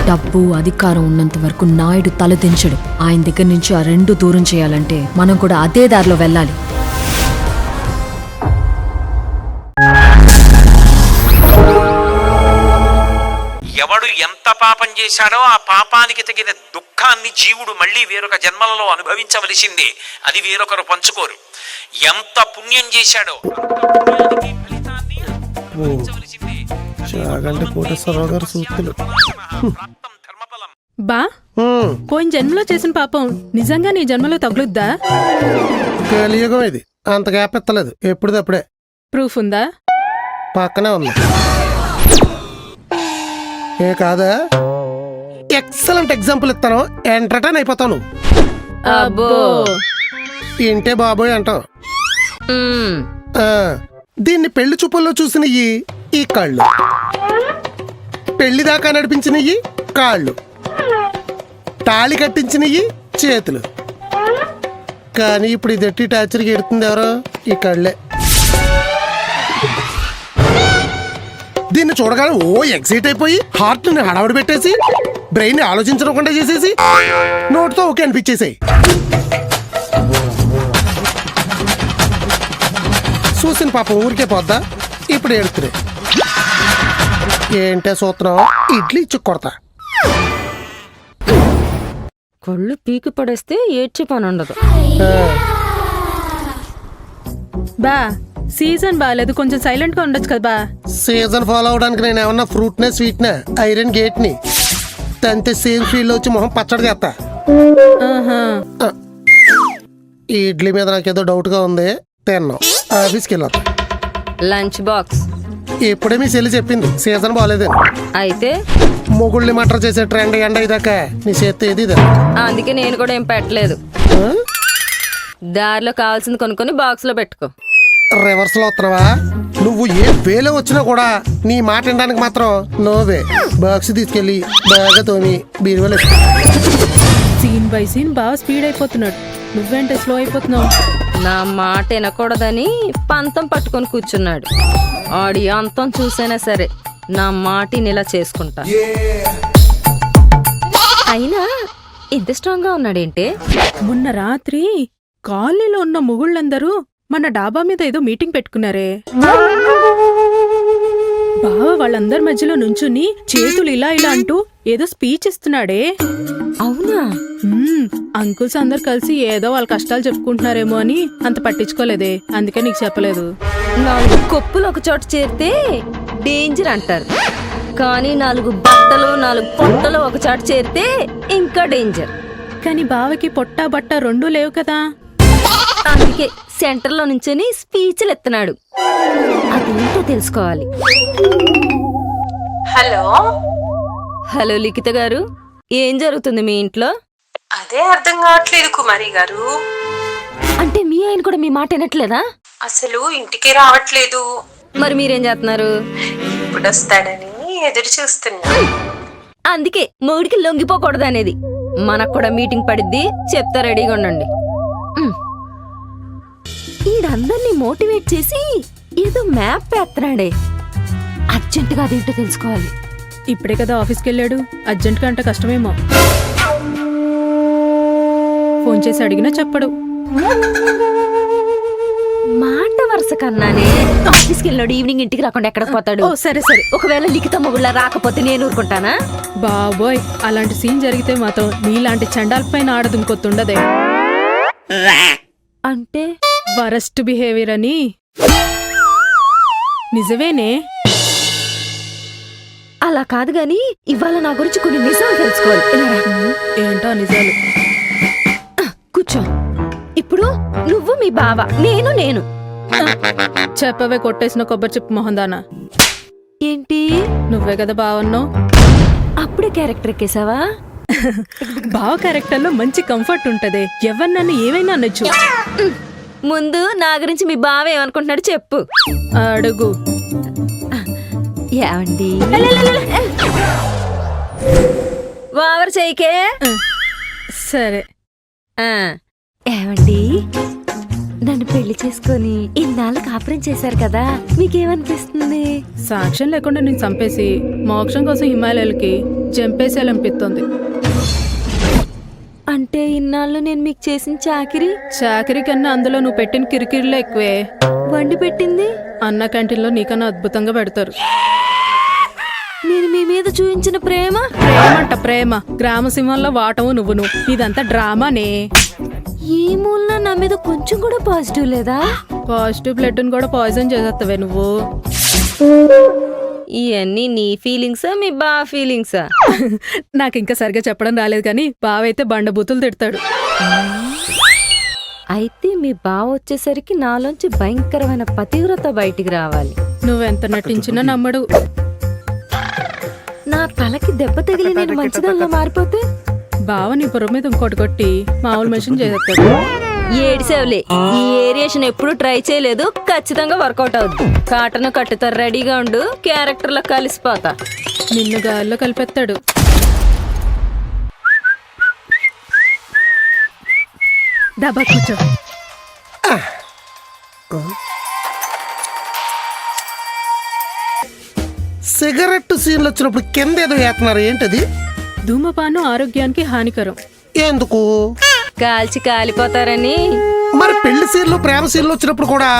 డబ్బు అధికారం ఉన్నంత వరకు నాయుడు తలదించడు. ఆయన దగ్గర నుంచి ఆ రెండు దూరం చేయాలంటే మనం కూడా అదే దారిలో వెళ్ళాలి. ఎవడు ఎంత పాపం చేశాడో ఆ పాపానికి తగిన దుఃఖాన్ని జీవుడు మళ్ళీ వేరొక జన్మలలో అనుభవించవలసిందే. అది వేరొకరు పంచుకోరు. ఎంత పుణ్యం చేశాడో ఫలితాన్ని అనుభవించవలసిందే. బా పోయిన జన్మలో చేసిన పాపం నిజంగా నీ జన్మలో తగులుద్దా? కలియుగం ఇది, అంత గ్యాప్ ఎత్తలేదు. ఎప్పుడుదప్పుడే. ప్రూఫ్ ఉందా? పక్కనే ఉంది. ఏ కాదా? ఎక్సలెంట్ ఎగ్జాంపుల్ ఇస్తాను, ఎంటర్టైన్ అయిపోతాను. అబ్బో ఇంటే బాబోయ్ అంటావు. దీన్ని పెళ్లి చూపుల్లో చూసినవి ఈ కాళ్ళు, పెళ్లి దాకా నడిపించినవి కాళ్ళు, తాళి కట్టించినవి చేతులు. కానీ ఇప్పుడు ఇది ఎట్టి టార్చర్కి ఎడుతుంది ఎవరో? ఈ కళ్ళే. దీన్ని చూడగానే ఓ ఎక్సైట్ అయిపోయి హార్ట్ ని హడావుడి పెట్టేసి బ్రెయిన్ ని ఆలోచించకుండా చేసేసి నోటితో ఓకే అనిపించేసాయి. చూసిన పాపం ఊరికే పోద్దా? ఇప్పుడు ఏడుతుంది. ఏంటే సూత్రం? ఇడ్లీ ఇచ్చి కొడతా. కళ్ళు పీకి పడేస్తే ఏడ్చే పని ఉండదు. బా సీజన్ బాగాలేదు, కొంచెం సైలెంట్ గా ఉండొచ్చు కదా బా. సీజన్ ఫాలో అవడానికి నేను ఏమన్నా ఫ్రూట్ నే స్వీట్ నే ఐరన్ గేట్ ని తంతే సేమ్ ఫీల్డ్ వచ్చి మొహం పచ్చడి చేస్తా. ఈ ఇడ్లీ మీద నాకేదో డౌట్ గా ఉంది. తిన్నాం, ఆఫీస్కి వెళ్ళొస్తా. లంచ్ బాక్స్ ఇప్పుడే మీ చెల్లి చెప్పింది సీజన్ బాగాలేదని. అయితే మొగుళ్ళని మటర్ చేసే ట్రెండ్ ఎండ ఇదాకా నీ చేతి ఏది ఇదే. అందుకే నేను కూడా ఏం పెట్టలేదు. దారిలో కావాల్సింది కొనుక్కొని బాక్స్ లో పెట్టుకో. రివర్స్ లో వస్తున్నావా? నువ్వు ఏ వేలో వచ్చినా కూడా నీ మాట వినడానికి మాత్రం నోవే. బాక్స్ తీసుకెళ్లి బాగా తోమి బీరువాలో. సీన్ బై సీన్ బాగా స్పీడ్ అయిపోతున్నాడు, నువ్వేంటే స్లో అయిపోతున్నావు. నా మాట వినకూడదని పంతం పట్టుకొని కూర్చున్నాడు. ఆడి అంతం చూసైనా సరే నా మాటిని ఇలా చేసుకుంటా. అయినా ఇంత స్ట్రాంగ్ గా ఉన్నాడేంటే? మొన్న రాత్రి కాలనీలో ఉన్న మొగుళ్ళందరూ మన డాబా మీద ఏదో మీటింగ్ పెట్టుకున్నారే. బావ వాళ్ళందరి మధ్యలో నుంచుని చేతులు ఇలా ఇలా అంటూ ఏదో స్పీచ్ ఇస్తున్నాడే. అవునా? అంకుల్స్ అందరు కలిసి ఏదో వాళ్ళ కష్టాలు చెప్పుకుంటున్నారేమో అని అంత పట్టించుకోలేదే, అందుకే నీకు చెప్పలేదు. 4 కొప్పులు ఒక చోట చేరితే డేంజర్ అంటారు, కానీ 4 బట్టలు 4 పొట్టలు ఒక చోట చేరితే ఇంకా డేంజర్. కానీ బావకి పొట్టా బట్ట రెండూ లేవు కదా, అందుకే సెంటర్ లో నుంచొని స్పీచ్లు ఎత్తున్నాడు. అదేంటో తెలుసుకోవాలి. హలో హలో లిఖిత గారు, ఏం జరుగుతుంది మీ ఇంట్లో? అదే అర్థం కావట్లేదు కుమారి గారు. అంటే మీ ఆయన కూడా మీ మాట వినట్లేదా? అసలు ఇంటికి రావట్లేదు. మరి మీరేం చేస్తున్నారు? ఇప్పుడు వస్తాడని ఎదురు చూస్తున్నా. అందుకే మొగుడికి లొంగిపోకూడదు అనేది. మనకు కూడా మీటింగ్ పడిద్ది, చెప్తా, రెడీగా ఉండండి. ఈడందరినీ మోటివేట్ చేసి ఏదో మ్యాప్ వేస్తున్నాడే. అర్జెంటుగా అదేంటో తెలుసుకోవాలి. ఇప్పుడే కదా ఆఫీస్కి వెళ్ళాడు, అర్జెంట్ గా అంటే కష్టమేమో. ఫోన్ చేసి అడిగినా చెప్పడు. మాట వరుస కన్నానే ఆఫీస్కి వెళ్ళాడు, ఈవినింగ్ ఇంటికి రాకుండా ఎక్కడ పోతాడు? ఓ సరే సరే. ఒకవేళ లిఖిత మొగుళ్ళ రాకపోతే నేను ఊరుకుంటానా? బాబోయ్, అలాంటి సీన్ జరిగితే మాత్రం నీలాంటి చండాల పైన ఆడదు ఇంకొత్తుండదే. అంటే వరస్ట్ బిహేవియర్ అని. నిజమేనే. అలా కాదు గాని ఇవాళ నా గురించి కొన్ని నిజాలు తెలుసుకోవాలి. ఏంటో నిజాలు? కూర్చో. ఇప్పుడు నువ్వు మీ బావ, నేను చెప్పవే కొట్టేసిన కొబ్బరి చెప్పు మొహందానా. ఏంటి? నువ్వే కదా బావన్నావు. అప్పుడే క్యారెక్టర్ ఎక్కేసావా? బావ క్యారెక్టర్ లో మంచి కంఫర్ట్ ఉంటదే, ఎవరు నన్ను ఏమైనా అనొచ్చు. ముందు నా గురించి మీ బావ ఏమనుకుంటున్నాడు చెప్పు. అడుగు. ఏమండి ఓవర్ చేయకే. సరే. ఏమండి నన్ను పెళ్లి చేసుకొని ఇన్నాళ్ళు కాపురం చేశారు కదా, మీకేమనిపిస్తుంది? సాక్ష్యం లేకుండా నేను చంపేసి మోక్షం కోసం హిమాలయాలకి జంపేసేయాలనిపిస్తుంది. అంటే ఇన్నాళ్ళు నేను మీకు చేసిన చాకరీ కన్నా అందులో నువ్వు పెట్టిన కిరికిరిలో ఎక్కువే. వండి పెట్టింది అన్న క్యాంటీన్లో నీకన్నా అద్భుతంగా పెడతారు. నేను మీ మీద చూపించిన ప్రేమ ప్రేమ గ్రామ సింహంలో వాటము నువ్వును. ఇదంతా డ్రామానే. ఈ మూలన నా మీద కొంచెం కూడా పాజిటివ్ లేదా? పాజిటివ్ బ్లడ్ కూడా పాయిజన్ చేసేస్తావే నువ్వు. ఇవన్నీ నీ ఫీలింగ్సా మీ బా ఫీలింగ్సా? నాకు ఇంకా సరిగా చెప్పడం రాలేదు కానీ బావైతే బండబూతులు తిడతాడు. అయితే మీ బావ వచ్చేసరికి నాలోంచి భయంకరమైన పతివ్రత బయటికి రావాలి. నువ్వెంత నటించినా నమ్మడు. నా తలకి దెబ్బ తగిలి నేను మంచిదల్లా మారిపోతే బావ నీ బుర్ర మీద ఇంకోటి కొట్టి మామూలు మెషిన్ చేసేస్తాడు. ఏడిసేవులే, ఈ ఏరియేషన్ ఎప్పుడు ట్రై చేయలేదు, ఖచ్చితంగా వర్కౌట్ అవుద్ది. కాటను కట్టుతారు, రెడీగా ఉండు, క్యారెక్టర్ లో కలిసిపోతా. నిన్ను గాల్లో కలిపేస్తాడు. డబ్బా కూర్చో. సిగరెట్ సీన్లు వచ్చినప్పుడు కింద ఏదో వేస్తున్నారు, ఏంటది? ధూమపానం ఆరోగ్యానికి హానికరం. ఎందుకు? కాల్చి కాలిపోతారని. మరి పెళ్లి సీన్లు ప్రేమ సీన్లు వచ్చినప్పుడు కూడా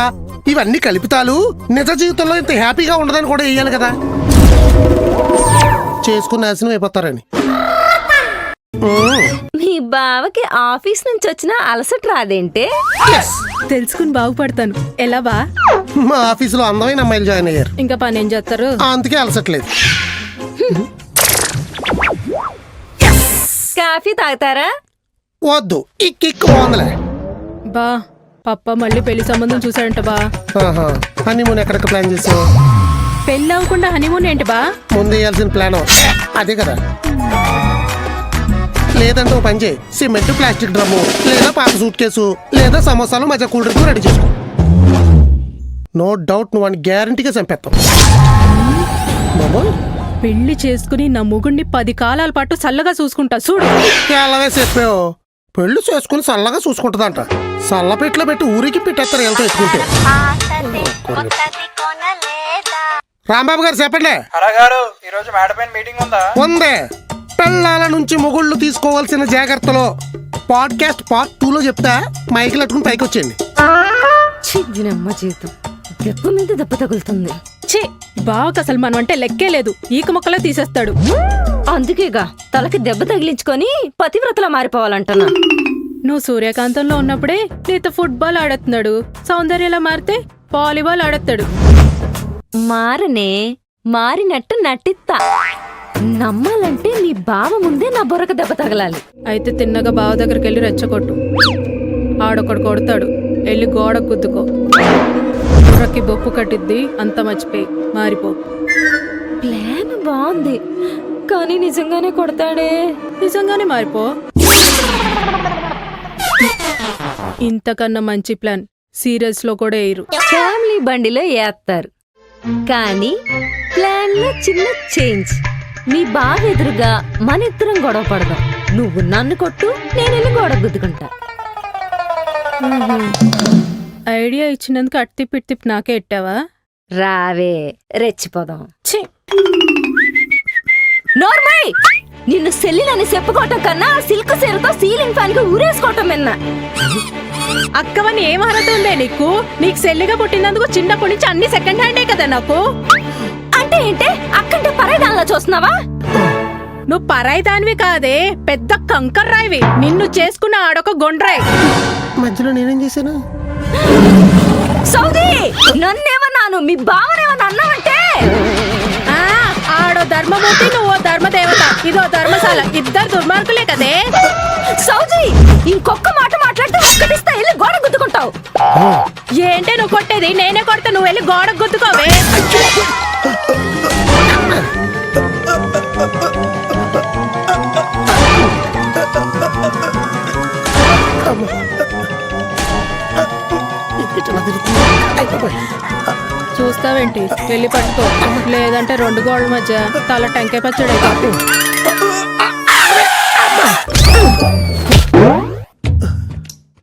ఇవన్నీ కలుపుతాలు నిజ జీవితంలో ఇంత హ్యాపీగా ఉండదని కూడా వేయాలి కదా, చేసుకుని నాశనం అయిపోతారని. మీ బావకి ఆఫీస్ నుంచి వచ్చిన అలసట రాదేంటే? తెలుసుకుని బాగుపడతాను. ఎలా బా? మా ఆఫీసులో అందమైన అమ్మాయిలు జాయిన్ అయ్యారు. ఇంకా పని ఏం చేస్తారు? అందుకే అలసట్లేదు. కాఫీ తాగుతారా? వద్దు, ఈ కిక్ బాగుందిలే. బా పప్ప మళ్ళీ పెళ్లి సంబంధం చూసాడంట బా. హనీమూన్ ఎక్కడికి ప్లాన్ చేసావు? పెళ్ళి అవ్వకుండా హనీమూన్ ఏంటి బా? ముందు వేయాల్సిన ప్లాన్ అదే కదా. లేదంటే ఓ పని చేయి, సిమెంట్ ప్లాస్టిక్ డ్రమ్ము లేదా పాత సూట్ కేసు లేదా సమోసాలు మధ్య కూల్ డ్రింక్ రెడీ చేసుకో. నో డౌట్ నువ్వు అని గ్యారంటీగా చంపేస్తావు. పెళ్లి చేసుకుని నా మొగుడిని 10 కాలాల పాటు చల్లగా చూసుకుంటా చూడు. అలాగే చెప్పావు. పెళ్లి చేసుకుని చల్లగా చూసుకుంటుందంట. చల్లపెట్లో పెట్టి ఊరికి పెట్టేస్తారు వెళ్తూ ఎత్తుకుంటే. రాంబాబు గారు చెప్పండి. ఈరోజు మేడపైన మీటింగ్ ఉందా? ఉందే. పిల్లల నుంచి మొగుళ్ళు తీసుకోవాల్సిన జాగ్రత్తలు పాడ్కాస్ట్ పార్ట్ 2లో చెప్తా. మైకిల్ అట్టుకుని పైకి వచ్చేయండి. చిన్నమ్మ జీవితం దెబ్బ మీద దెబ్బ తగులుతుంది. ఛీ, బావకు అసలు మనం అంటే లెక్కే లేదు. ఈక మొక్కలా తీసేస్తాడు. అందుకేగా తలకి దెబ్బ తగిలించుకొని పతివ్రతలా మారిపోవాలంటున్నా. నువ్వు సూర్యకాంతంలో ఉన్నప్పుడే నీతో ఫుట్బాల్ ఆడేస్తున్నాడు. సౌందర్యలా మారితే వాలీబాల్ ఆడేస్తాడు. మారనే, మారినట్టు నటిస్తా. నమ్మాలంటే మీ బావ ముందే నా బొరక దెబ్బ తగలాలి. అయితే తిన్నగా బావ దగ్గరికి వెళ్ళి రెచ్చగొట్టు. ఆడొకడు కొడతాడు, వెళ్ళి గోడ గుద్దుకో. బుర్రకి బొప్పు కట్టిద్ది, అంత మర్చిపోయి మారిపో. ప్లాన్ బాగుంది కానీ నిజంగానే కొడతాడే. నిజంగానే మారిపో. ఇంతకన్నా మంచి ప్లాన్ సీరియల్స్ లో కూడా వేయరు. ఫ్యామిలీ బండిలో వేస్తారు కానీ ప్లాన్ లో చిన్న చేంజ్. మీ బావ ఎదురుగా మన ఇద్దరం గొడవ పడదాం. నువ్వు నన్ను కొట్టు, నేను వెళ్ళి గోడ గుద్దుకుంటా. ఐడియా ఇచ్చినందుకు అట్టిప్పి ఇట్టిప్పి నాకే ఎట్టావా? రావే రెచ్చిపోదాం. ఛీ, నోర్మై! నిన్ను సెల్లిలని చెప్పుకోవటం కన్నా సిల్క్ సీరతో సీలింగ్ ఫ్యాన్ కి ఊరేసుకోవటం విన్నా. అక్కవని ఏం అర్హత ఉందే నీకు? నీకు సెల్లిగా పుట్టినందుకు చిన్నప్పటి నుంచి అన్ని సెకండ్ హ్యాండే కదా నాకు. అంటే ఏంటే అక్కంటే పరాయిదానిలా చూస్తున్నావా? నువ్వు పరాయి దానివి కాదే, పెద్ద కంకర్ రాయివి. నిన్ను చేసుకున్న ఆడొక గొండ్రాయి. మధ్యలో నేనేం చేశాను? సౌదీ నన్నేమన్నాను, మీ బావనేమన్నా అన్నావంటే ఆడో ధర్మమూర్తి, నువ్వు ధర్మదేవత, ఇదో ధర్మశాల. ఇద్దరు దుర్మార్గులే కదే. సౌదీ ఇంకొక మాట మాట్లాడితే ఒక్కటిస్తా, వెళ్ళి గోడ గుద్దుకుంటావు. ఏంటే నువ్వు కొట్టేది? నేనే కొడతా, నువ్వు వెళ్ళి గోడ గుద్దుకోవే. చూస్తావేంటి? వెళ్ళి పట్టుకో, లేదంటే 2 గోడల మధ్య తల టెంకాయ పచ్చడి.